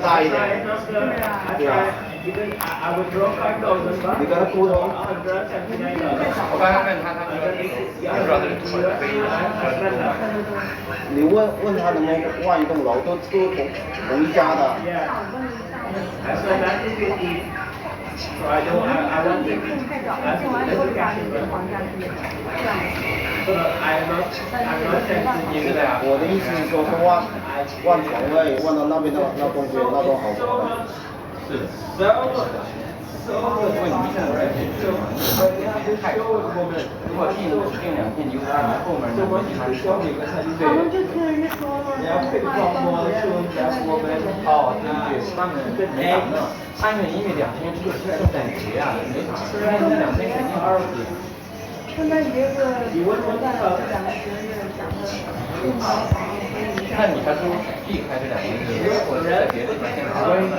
大一点。对啊。你跟他沟通。我刚才问他，他说不知道这个图可以。你问他能不能换一栋楼，都同一家的。So I don't, I want to. I'm not saying 我的意思是说，换床位，换到那边那栋好床的。是。如果订2天，你就看后面那个地方说。他们就听人家说了，哦，对，他们没啥呢，他们因为2天是圣诞节啊，没啥，不然那2天肯定20。圣诞节是2个节日讲的。那你还不如避开这2个日子，或者在别的地方先玩一玩。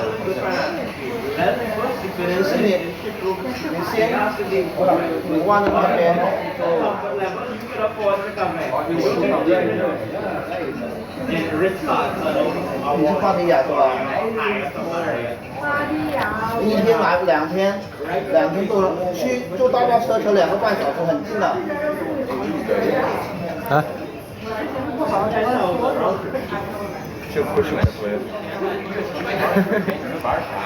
你换到那边你是帕提亚是吧？巴蒂亚。一天来2天多去坐大巴车2个半小时，很近的。啊？这不是我的。